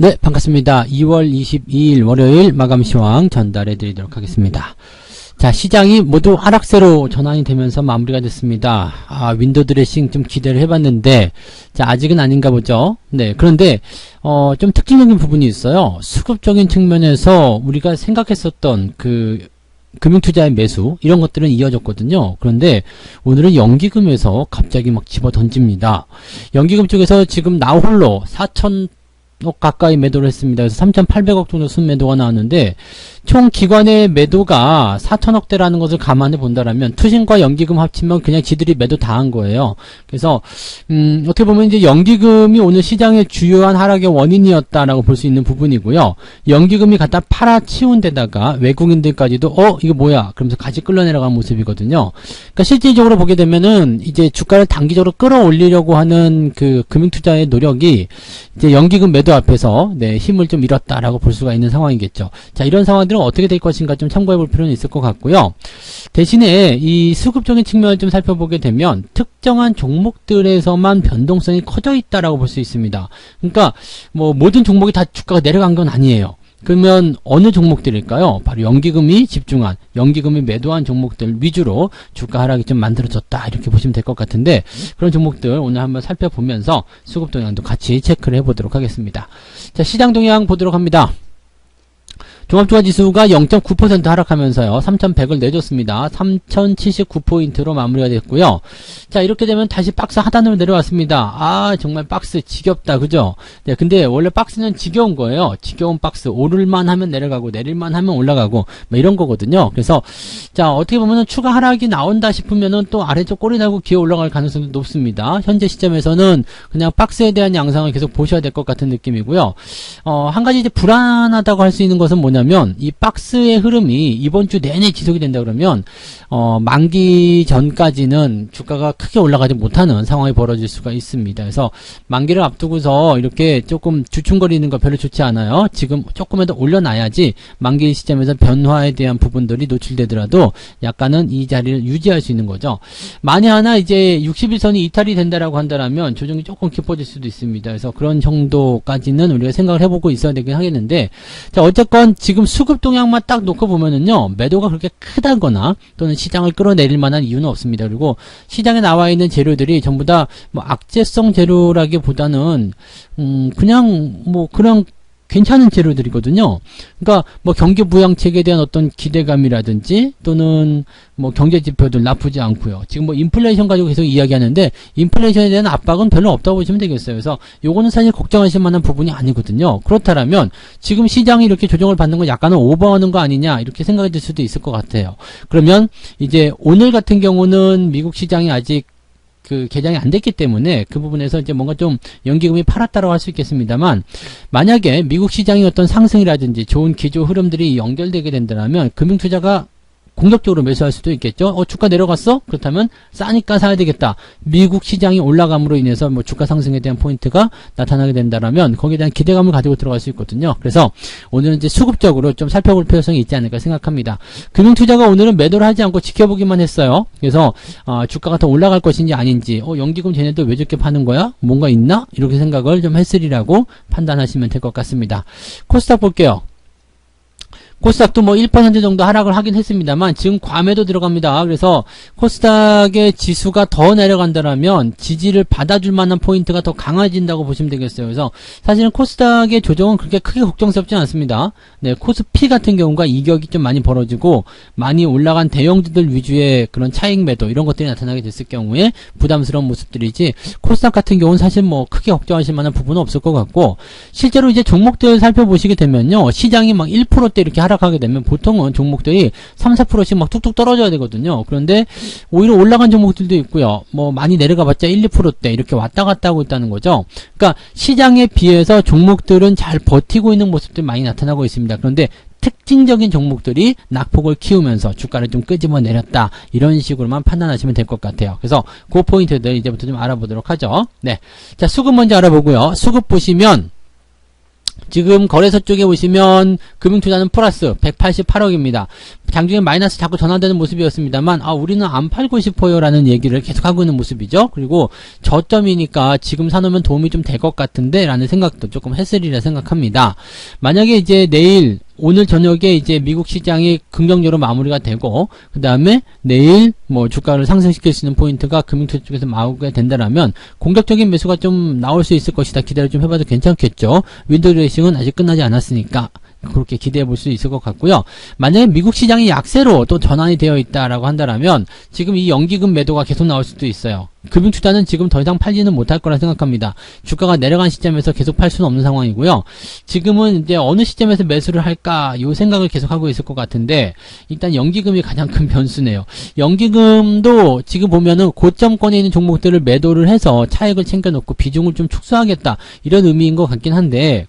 네, 반갑습니다. 2월 22일 월요일 마감 시황 전달해 드리도록 하겠습니다. 자, 시장이 모두 하락세로 전환이 되면서 마무리가 됐습니다. 윈도우 드레싱 좀 기대를 해봤는데, 자, 아직은 아닌가 보죠. 네, 그런데, 좀 특징적인 부분이 있어요. 수급적인 측면에서 우리가 생각했었던 금융투자의 매수, 이런 것들은 이어졌거든요. 그런데 오늘은 연기금에서 갑자기 막 집어 던집니다. 연기금 쪽에서 지금 나 홀로 4,000억 가까이 매도를 했습니다. 그래서 3,800억 정도 순매도가 나왔는데 총 기관의 매도가 4,000억대라는 것을 감안해 본다라면 투신과 연기금 합치면 그냥 지들이 매도 다 한 거예요. 그래서 어떻게 보면 이제 연기금이 오늘 시장의 주요한 하락의 원인이었다라고 볼 수 있는 부분이고요. 연기금이 갖다 팔아치운 데다가 외국인들까지도 이거 뭐야? 그러면서 같이 끌어내려간 모습이거든요. 그러니까 실질적으로 보게 되면은 이제 주가를 단기적으로 끌어올리려고 하는 그 금융투자의 노력이 이제 연기금 매도 앞에서 힘을 좀 잃었다라고 볼 수가 있는 상황이겠죠. 자, 이런 상황들은 어떻게 될 것인가 좀 참고해 볼 필요는 있을 것 같고요. 대신에 이 수급적인 측면을 좀 살펴보게 되면 특정한 종목들에서만 변동성이 커져 있다라고 볼 수 있습니다. 그러니까 뭐 모든 종목이 다 주가가 내려간 건 아니에요. 그러면 어느 종목들일까요? 바로 연기금이 집중한, 연기금이 매도한 종목들 위주로 주가 하락이 좀 만들어졌다, 이렇게 보시면 될 것 같은데, 그런 종목들 오늘 한번 살펴보면서 수급 동향도 같이 체크를 해보도록 하겠습니다. 자, 시장 동향 보도록 합니다. 종합주가지수가 0.9% 하락하면서요. 3,100을 내줬습니다. 3,079포인트로 마무리가 됐고요. 자, 이렇게 되면 다시 박스 하단으로 내려왔습니다. 정말 박스 지겹다. 그죠? 네, 근데 원래 박스는 지겨운 거예요. 지겨운 박스. 오를만 하면 내려가고 내릴만 하면 올라가고 뭐 이런 거거든요. 그래서 자, 어떻게 보면은 추가 하락이 나온다 싶으면은 또 아래쪽 꼬리 달고 기어 올라갈 가능성도 높습니다. 현재 시점에서는 그냥 박스에 대한 양상을 계속 보셔야 될 것 같은 느낌이고요. 한 가지 이제 불안하다고 할 수 있는 것은 뭐냐면 이 박스의 흐름이 이번 주 내내 지속이 된다 그러면 만기 전까지는 주가가 크게 올라가지 못하는 상황이 벌어질 수가 있습니다. 그래서 만기를 앞두고서 이렇게 조금 주춤거리는 거 별로 좋지 않아요. 지금 조금이라도 올려놔야지 만기 시점에서 변화에 대한 부분들이 노출되더라도 약간은 이 자리를 유지할 수 있는 거죠. 만에 하나 이제 60일선이 이탈이 된다라고 한다면 조정이 조금 깊어질 수도 있습니다. 그래서 그런 정도까지는 우리가 생각을 해보고 있어야 되긴 하겠는데, 자, 어쨌건 지금 수급 동향만 딱 놓고 보면은요, 매도가 그렇게 크다거나 또는 시장을 끌어내릴 만한 이유는 없습니다. 그리고 시장에 나와 있는 재료들이 전부 다 뭐 악재성 재료라기보다는 그냥 괜찮은 재료들이거든요. 그러니까 뭐 경기 부양책에 대한 어떤 기대감이라든지 또는 뭐 경제 지표들 나쁘지 않고요. 지금 뭐 인플레이션 가지고 계속 이야기하는데 인플레이션에 대한 압박은 별로 없다고 보시면 되겠어요. 그래서 요거는 사실 걱정하실 만한 부분이 아니거든요. 그렇다면 지금 시장이 이렇게 조정을 받는 건 약간은 오버하는 거 아니냐, 이렇게 생각이 들 수도 있을 것 같아요. 그러면 이제 오늘 같은 경우는 미국 시장이 아직 개장이 안 됐기 때문에 그 부분에서 이제 뭔가 좀 연기금이 팔았다라고 할 수 있겠습니다만, 만약에 미국 시장의 어떤 상승이라든지 좋은 기조 흐름들이 연결되게 된다면 금융투자가 공격적으로 매수할 수도 있겠죠. 주가 내려갔어? 그렇다면 싸니까 사야 되겠다. 미국 시장이 올라감으로 인해서 뭐 주가 상승에 대한 포인트가 나타나게 된다면 거기에 대한 기대감을 가지고 들어갈 수 있거든요. 그래서 오늘은 이제 수급적으로 좀 살펴볼 필요성이 있지 않을까 생각합니다. 금융투자가 오늘은 매도를 하지 않고 지켜보기만 했어요. 그래서 주가가 더 올라갈 것인지 아닌지, 연기금 쟤네들 왜 저렇게 파는 거야? 뭔가 있나? 이렇게 생각을 좀 했으리라고 판단하시면 될 것 같습니다. 코스닥 볼게요. 코스닥도 뭐 1% 정도 하락을 하긴 했습니다만 지금 과매도 들어갑니다. 그래서 코스닥의 지수가 더 내려간다면 지지를 받아줄 만한 포인트가 더 강해진다고 보시면 되겠어요. 그래서 사실은 코스닥의 조정은 그렇게 크게 걱정스럽지 않습니다. 네, 코스피 같은 경우가 이격이 좀 많이 벌어지고 많이 올라간 대형주들 위주의 그런 차익 매도 이런 것들이 나타나게 됐을 경우에 부담스러운 모습들이지, 코스닥 같은 경우는 사실 뭐 크게 걱정하실 만한 부분은 없을 것 같고, 실제로 이제 종목들 살펴보시게 되면요, 시장이 막 1%대 이렇게 하락하게 되면 보통은 종목들이 3, 4%씩 막 뚝뚝 떨어져야 되거든요. 그런데 오히려 올라간 종목들도 있고요. 뭐 많이 내려가봤자 1, 2%대 이렇게 왔다 갔다 하고 있다는 거죠. 그러니까 시장에 비해서 종목들은 잘 버티고 있는 모습들이 많이 나타나고 있습니다. 그런데 특징적인 종목들이 낙폭을 키우면서 주가를 좀 끄집어 내렸다, 이런 식으로만 판단하시면 될 것 같아요. 그래서 그 포인트들 이제부터 좀 알아보도록 하죠. 네, 자, 수급 먼저 알아보고요. 수급 보시면 지금 거래소 쪽에 보시면 금융투자는 플러스 188억입니다. 장중에 마이너스 자꾸 전환되는 모습이었습니다만 우리는 안 팔고 싶어요 라는 얘기를 계속 하고 있는 모습이죠. 그리고 저점이니까 지금 사놓으면 도움이 좀 될 것 같은데 라는 생각도 조금 했으리라 생각합니다. 만약에 이제 오늘 저녁에 이제 미국 시장이 긍정적으로 마무리가 되고, 그 다음에 내일 뭐 주가를 상승시킬 수 있는 포인트가 금융투자 쪽에서 나오게 된다라면 공격적인 매수가 좀 나올 수 있을 것이다. 기대를 좀 해봐도 괜찮겠죠. 윈도우 드레싱은 아직 끝나지 않았으니까 그렇게 기대해 볼 수 있을 것 같고요. 만약에 미국 시장이 약세로 또 전환이 되어 있다라고 한다라면 지금 이 연기금 매도가 계속 나올 수도 있어요. 금융투자는 지금 더 이상 팔지는 못할 거라 생각합니다. 주가가 내려간 시점에서 계속 팔 수는 없는 상황이고요. 지금은 이제 어느 시점에서 매수를 할까 이 생각을 계속 하고 있을 것 같은데 일단 연기금이 가장 큰 변수네요. 연기금도 지금 보면은 고점권에 있는 종목들을 매도를 해서 차익을 챙겨놓고 비중을 좀 축소하겠다 이런 의미인 것 같긴 한데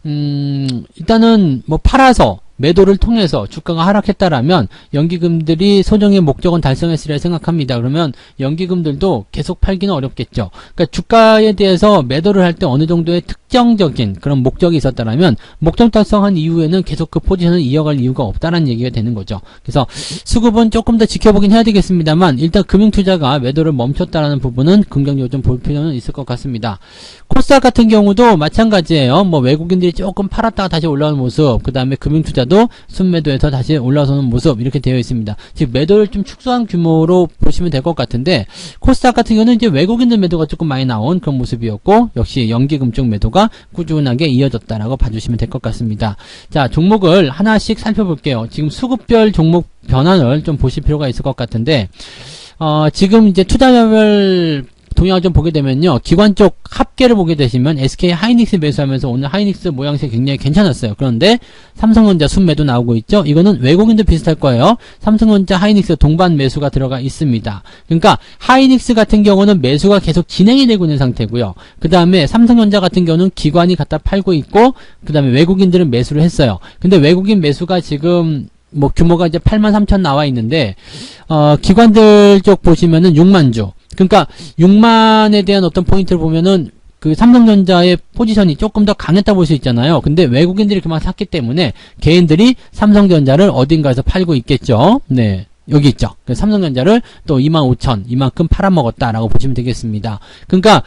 일단은 뭐 팔아서 매도를 통해서 주가가 하락했다라면 연기금들이 소정의 목적은 달성했으리라 생각합니다. 그러면 연기금들도 계속 팔기는 어렵겠죠. 그러니까 주가에 대해서 매도를 할 때 어느 정도의 특정적인 그런 목적이 있었다라면 목적 달성한 이후에는 계속 그 포지션을 이어갈 이유가 없다라는 얘기가 되는 거죠. 그래서 수급은 조금 더 지켜보긴 해야 되겠습니다만 일단 금융투자가 매도를 멈췄다라는 부분은 긍정적으로 좀 볼 필요는 있을 것 같습니다. 코스닥 같은 경우도 마찬가지예요. 뭐 외국인들이 조금 팔았다가 다시 올라오는 모습, 그 다음에 금융투자도 순매도에서 다시 올라서는 모습 이렇게 되어 있습니다. 즉 매도를 좀 축소한 규모로 보시면 될 것 같은데 코스닥 같은 경우는 이제 외국인들 매도가 조금 많이 나온 그런 모습이었고 역시 연기금 쪽 매도가 꾸준하게 이어졌다라고 봐주시면 될 것 같습니다. 자, 종목을 하나씩 살펴볼게요. 지금 수급별 종목 변환을 좀 보실 필요가 있을 것 같은데 지금 이제 투자별 동향을 좀 보게 되면요. 기관 쪽 합계를 보게 되시면 SK 하이닉스 매수하면서 오늘 하이닉스 모양새 굉장히 괜찮았어요. 그런데 삼성전자 순매도 나오고 있죠. 이거는 외국인도 비슷할 거예요. 삼성전자 하이닉스 동반 매수가 들어가 있습니다. 그러니까 하이닉스 같은 경우는 매수가 계속 진행이 되고 있는 상태고요. 그 다음에 삼성전자 같은 경우는 기관이 갖다 팔고 있고 그 다음에 외국인들은 매수를 했어요. 근데 외국인 매수가 지금 뭐 규모가 이제 83,000 나와 있는데 기관들 쪽 보시면은 6만 주. 그러니까 6만에 대한 어떤 포인트를 보면은 그 삼성전자의 포지션이 조금 더 강했다 볼 수 있잖아요. 근데 외국인들이 그만 샀기 때문에 개인들이 삼성전자를 어딘가에서 팔고 있겠죠. 네. 여기 있죠. 삼성전자를 또 25,000 이만큼 팔아먹었다라고 보시면 되겠습니다. 그러니까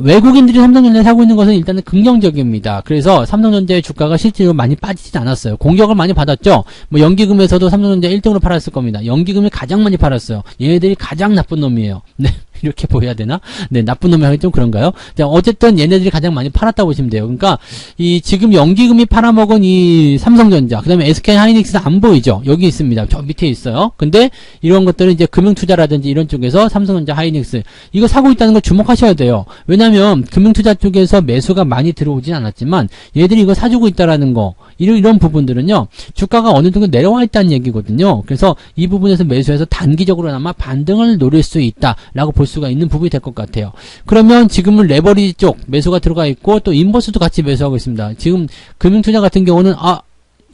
외국인들이 삼성전자를 사고 있는 것은 일단은 긍정적입니다. 그래서 삼성전자의 주가가 실제로 많이 빠지지 않았어요. 공격을 많이 받았죠. 뭐 연기금에서도 삼성전자 1등으로 팔았을 겁니다. 연기금이 가장 많이 팔았어요. 얘네들이 가장 나쁜 놈이에요. 네. 이렇게 보여야 되나? 네, 나쁜 놈이 하기 좀 그런가요? 자, 어쨌든 얘네들이 가장 많이 팔았다고 보시면 돼요. 그러니까 이 지금 연기금이 팔아먹은 이 삼성전자, 그 다음에 SK 하이닉스 안 보이죠? 여기 있습니다. 저 밑에 있어요. 근데 이런 것들은 이제 금융투자라든지 이런 쪽에서 삼성전자 하이닉스 이거 사고 있다는 걸 주목하셔야 돼요. 왜냐면 금융투자 쪽에서 매수가 많이 들어오진 않았지만 얘들이 이거 사주고 있다라는 거 이런 부분들은요 주가가 어느 정도 내려와 있다는 얘기거든요. 그래서 이 부분에서 매수해서 단기적으로나마 반등을 노릴 수 있다라고 볼 수가 있는 부분이 될 것 같아요. 그러면 지금은 레버리지 쪽 매수가 들어가 있고 또 인버스도 같이 매수하고 있습니다. 지금 금융투자 같은 경우는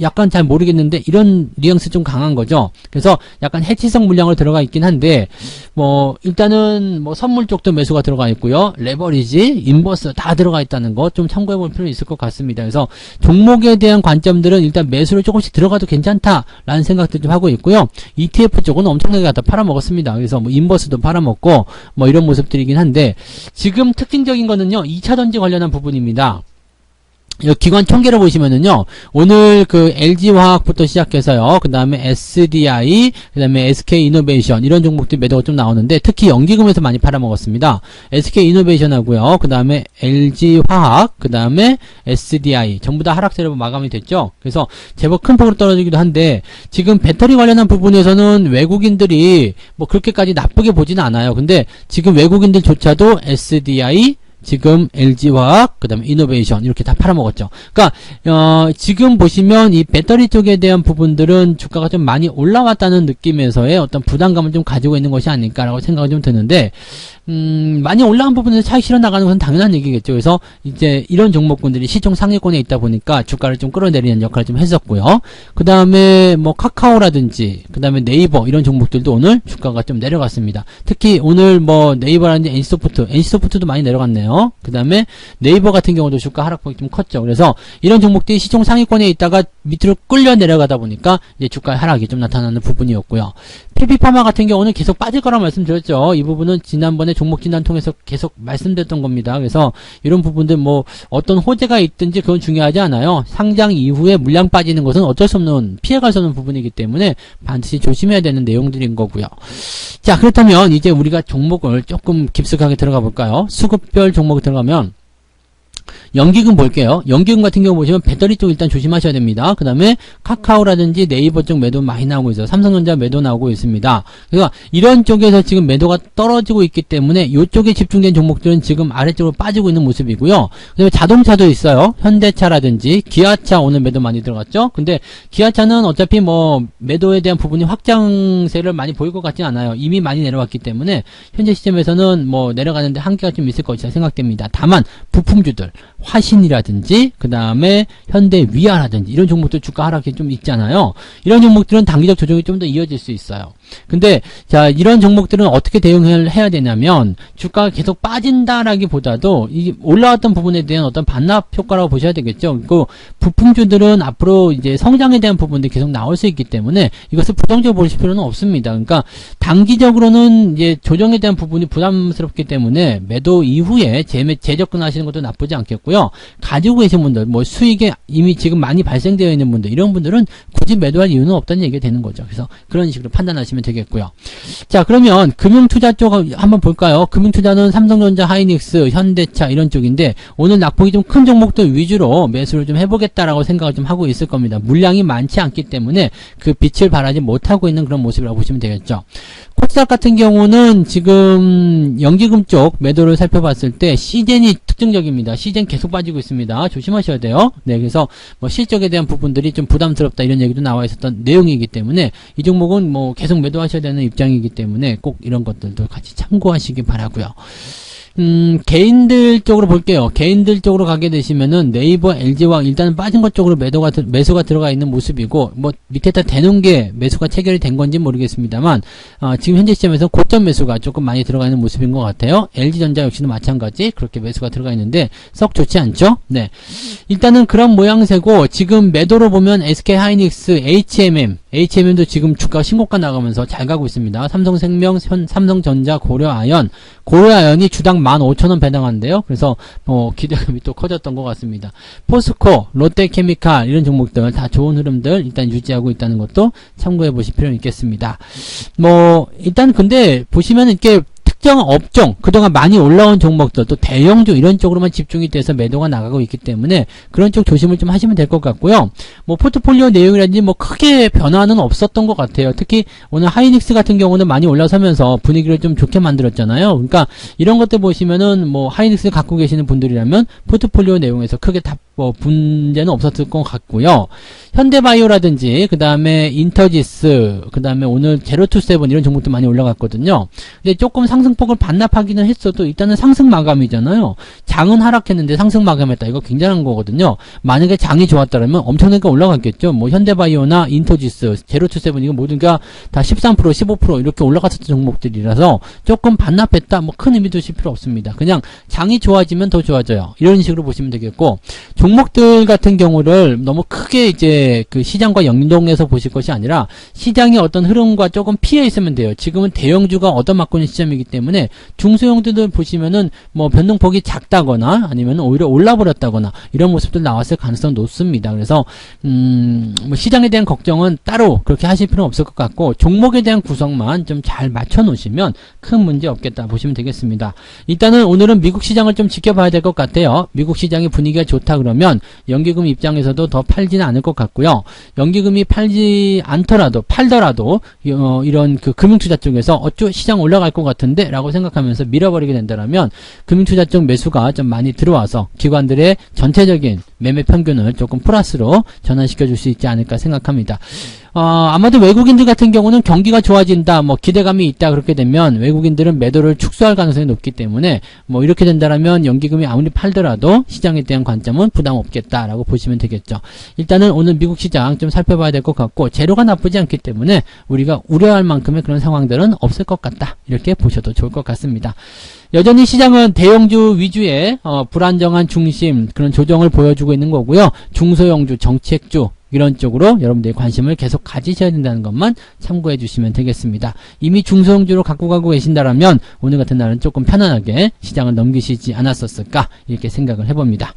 약간 잘 모르겠는데 이런 뉘앙스 좀 강한 거죠. 그래서 약간 해치성 물량으로 들어가 있긴 한데 뭐 일단은 뭐 선물 쪽도 매수가 들어가 있고요. 레버리지, 인버스 다 들어가 있다는 거 좀 참고해 볼 필요는 있을 것 같습니다. 그래서 종목에 대한 관점들은 일단 매수를 조금씩 들어가도 괜찮다라는 생각도 좀 하고 있고요. ETF 쪽은 엄청나게 갖다 팔아먹었습니다. 그래서 뭐 인버스도 팔아먹고 뭐 이런 모습들이긴 한데 지금 특징적인 거는요. 2차전지 관련한 부분입니다. 기관 총계를 보시면은요, 오늘 그 LG화학부터 시작해서요, 그 다음에 SDI, 그 다음에 SK이노베이션, 이런 종목들 매도가 좀 나오는데, 특히 연기금에서 많이 팔아먹었습니다. SK이노베이션하고요, 그 다음에 LG화학, 그 다음에 SDI, 전부 다 하락세로 마감이 됐죠. 그래서 제법 큰 폭으로 떨어지기도 한데, 지금 배터리 관련한 부분에서는 외국인들이 뭐 그렇게까지 나쁘게 보지는 않아요. 근데 지금 외국인들조차도 SDI, 지금 LG화학, 그 다음에 이노베이션 이렇게 다 팔아먹었죠. 그러니까 지금 보시면 이 배터리 쪽에 대한 부분들은 주가가 좀 많이 올라왔다는 느낌에서의 어떤 부담감을 좀 가지고 있는 것이 아닐까라고 생각이 좀 드는데 많이 올라간 부분에서 차익 실어 나가는 것은 당연한 얘기겠죠. 그래서 이제 이런 종목군들이 시총 상위권에 있다 보니까 주가를 좀 끌어내리는 역할을 좀 했었고요. 그 다음에 뭐 카카오라든지 그 다음에 네이버 이런 종목들도 오늘 주가가 좀 내려갔습니다. 특히 오늘 뭐 네이버라든지 NC소프트도 많이 내려갔네요. 그 다음에 네이버 같은 경우도 주가 하락폭이 좀 컸죠. 그래서 이런 종목들이 시총 상위권에 있다가 밑으로 끌려 내려가다 보니까 이제 주가 하락이 좀 나타나는 부분이었고요. PB파마 같은 경우는 계속 빠질 거라고 말씀드렸죠. 이 부분은 지난번에 종목 진단 통해서 계속 말씀드렸던 겁니다. 그래서 이런 부분들 뭐 어떤 호재가 있든지 그건 중요하지 않아요. 상장 이후에 물량 빠지는 것은 어쩔 수 없는 피해갈 수 없는 부분이기 때문에 반드시 조심해야 되는 내용들인 거고요. 자, 그렇다면 이제 우리가 종목을 조금 깊숙하게 들어가 볼까요? 수급별 종목 들어가면 연기금 볼게요. 연기금 같은 경우 보시면 배터리 쪽 일단 조심하셔야 됩니다. 그 다음에 카카오라든지 네이버 쪽 매도 많이 나오고 있어요. 삼성전자 매도 나오고 있습니다. 그래서 이런 쪽에서 지금 매도가 떨어지고 있기 때문에 이쪽에 집중된 종목들은 지금 아래쪽으로 빠지고 있는 모습이고요. 그 다음에 자동차도 있어요. 현대차라든지 기아차 오늘 매도 많이 들어갔죠. 근데 기아차는 어차피 뭐 매도에 대한 부분이 확장세를 많이 보일 것 같지 않아요. 이미 많이 내려왔기 때문에 현재 시점에서는 뭐 내려가는데 한계가 좀 있을 것이라 생각됩니다. 다만 부품주들 화신이라든지 그 다음에 현대위아라든지 이런 종목들 주가 하락이 좀 있잖아요. 이런 종목들은 단기적 조정이 좀 더 이어질 수 있어요. 근데 자, 이런 종목들은 어떻게 대응을 해야 되냐면 주가가 계속 빠진다라기보다도 이 올라왔던 부분에 대한 어떤 반납 효과라고 보셔야 되겠죠. 그 부품주들은 앞으로 이제 성장에 대한 부분들이 계속 나올 수 있기 때문에 이것을 부정적으로 보실 필요는 없습니다. 그러니까 단기적으로는 이제 조정에 대한 부분이 부담스럽기 때문에 매도 이후에 재접근하시는 것도 나쁘지 않겠고요. 가지고 계신 분들, 뭐 수익에 이미 지금 많이 발생되어 있는 분들, 이런 분들은 굳이 매도할 이유는 없다는 얘기가 되는 거죠. 그래서 그런 식으로 판단하시면 되겠고요. 자, 그러면 금융투자 쪽 한번 볼까요? 금융투자는 삼성전자, 하이닉스, 현대차 이런 쪽인데 오늘 낙폭이 좀 큰 종목들 위주로 매수를 좀 해보겠다라고 생각을 좀 하고 있을 겁니다. 물량이 많지 않기 때문에 그 빛을 발하지 못하고 있는 그런 모습이라고 보시면 되겠죠. 코스닥 같은 경우는 지금 연기금 쪽 매도를 살펴봤을 때 시젠이 특징적입니다. 시젠 계속 빠지고 있습니다. 조심하셔야 돼요. 네, 그래서 뭐 실적에 대한 부분들이 좀 부담스럽다 이런 얘기도 나와 있었던 내용이기 때문에 이 종목은 뭐 계속 매도하셔야 되는 입장이기 때문에 꼭 이런 것들도 같이 참고하시기 바라고요. 개인들 쪽으로 볼게요. 개인들 쪽으로 가게 되시면은 네이버, LG화학 일단은 빠진 것 쪽으로 매수가 들어가 있는 모습이고, 뭐 밑에다 대놓은 게 매수가 체결이 된 건지 모르겠습니다만, 지금 현재 시점에서 고점 매수가 조금 많이 들어가 있는 모습인 것 같아요. LG전자 역시도 마찬가지 그렇게 매수가 들어가 있는데 썩 좋지 않죠? 네. 일단은 그런 모양새고 지금 매도로 보면 SK하이닉스, HMM도 지금 주가 신고가 나가면서 잘 가고 있습니다. 삼성생명, 삼성전자, 고려아연이 주당 15,000원 배당한대요. 그래서 기대감이 또 커졌던 것 같습니다. 포스코, 롯데케미칼 이런 종목들 다 좋은 흐름들 일단 유지하고 있다는 것도 참고해 보실 필요는 있겠습니다. 일단 근데 보시면 이렇게 특정 업종, 그동안 많이 올라온 종목들, 또 대형주 이런 쪽으로만 집중이 돼서 매도가 나가고 있기 때문에 그런 쪽 조심을 좀 하시면 될 것 같고요. 포트폴리오 내용이라든지 크게 변화는 없었던 것 같아요. 특히 오늘 하이닉스 같은 경우는 많이 올라서면서 분위기를 좀 좋게 만들었잖아요. 그러니까 이런 것들 보시면은 하이닉스 갖고 계시는 분들이라면 포트폴리오 내용에서 크게 문제는 없었을 것 같고요. 현대바이오라든지 그 다음에 인터지스, 그 다음에 오늘 제로투세븐 이런 종목도 많이 올라갔거든요. 근데 조금 상승폭을 반납하기는 했어도 일단은 상승 마감이잖아요. 장은 하락했는데 상승 마감했다. 이거 굉장한 거거든요. 만약에 장이 좋았다면 엄청나게 올라갔겠죠. 현대바이오나 인터지스, 제로투세븐 이거 모든 게 다 13%, 15% 이렇게 올라갔었던 종목들이라서 조금 반납했다. 큰 의미 두실 필요 없습니다. 그냥 장이 좋아지면 더 좋아져요. 이런 식으로 보시면 되겠고, 종목들 같은 경우를 너무 크게 이제 그 시장과 연동해서 보실 것이 아니라 시장의 어떤 흐름과 조금 피해 있으면 돼요. 지금은 대형주가 얻어맞고 있는 시점이기 때문에 중소형주들 보시면은 변동폭이 작다거나 아니면 오히려 올라버렸다거나 이런 모습들 나왔을 가능성은 높습니다. 그래서 시장에 대한 걱정은 따로 그렇게 하실 필요는 없을 것 같고 종목에 대한 구성만 좀 잘 맞춰 놓으시면 큰 문제 없겠다 보시면 되겠습니다. 일단은 오늘은 미국 시장을 좀 지켜봐야 될 것 같아요. 미국 시장의 분위기가 좋다 그러면 연기금 입장에서도 더 팔지는 않을 것 같고요. 연기금이 팔더라도 이런 그 금융투자 쪽에서 시장 올라갈 것 같은데 라고 생각하면서 밀어버리게 된다면 금융투자 쪽 매수가 좀 많이 들어와서 기관들의 전체적인 매매 평균을 조금 플러스로 전환시켜 줄 수 있지 않을까 생각합니다. 아마도 외국인들 같은 경우는 경기가 좋아진다, 뭐 기대감이 있다 그렇게 되면 외국인들은 매도를 축소할 가능성이 높기 때문에 뭐 이렇게 된다라면 연기금이 아무리 팔더라도 시장에 대한 관점은 부담 없겠다라고 보시면 되겠죠. 일단은 오늘 미국 시장 좀 살펴봐야 될 것 같고 재료가 나쁘지 않기 때문에 우리가 우려할 만큼의 그런 상황들은 없을 것 같다. 이렇게 보셔도 좋을 것 같습니다. 여전히 시장은 대형주 위주의 불안정한 중심 그런 조정을 보여주고 있는 거고요. 중소형주, 정책주 이런 쪽으로 여러분들이 관심을 계속 가지셔야 된다는 것만 참고해 주시면 되겠습니다. 이미 중소형주로 갖고 가고 계신다라면 오늘 같은 날은 조금 편안하게 시장을 넘기시지 않았었을까 이렇게 생각을 해봅니다.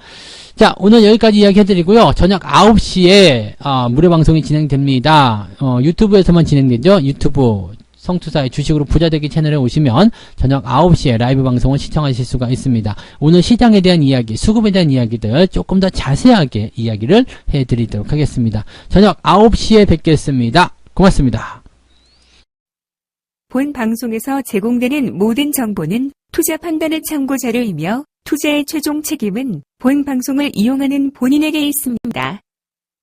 자, 오늘 여기까지 이야기 해드리고요. 저녁 9시에 무료 방송이 진행됩니다. 유튜브에서만 진행되죠. 유튜브 성투사의 주식으로 부자되기 채널에 오시면 저녁 9시에 라이브 방송을 시청하실 수가 있습니다. 오늘 시장에 대한 이야기, 수급에 대한 이야기들 조금 더 자세하게 이야기를 해드리도록 하겠습니다. 저녁 9시에 뵙겠습니다. 고맙습니다. 본 방송에서 제공되는 모든 정보는 투자 판단의 참고 자료이며 투자의 최종 책임은 본 방송을 이용하는 본인에게 있습니다.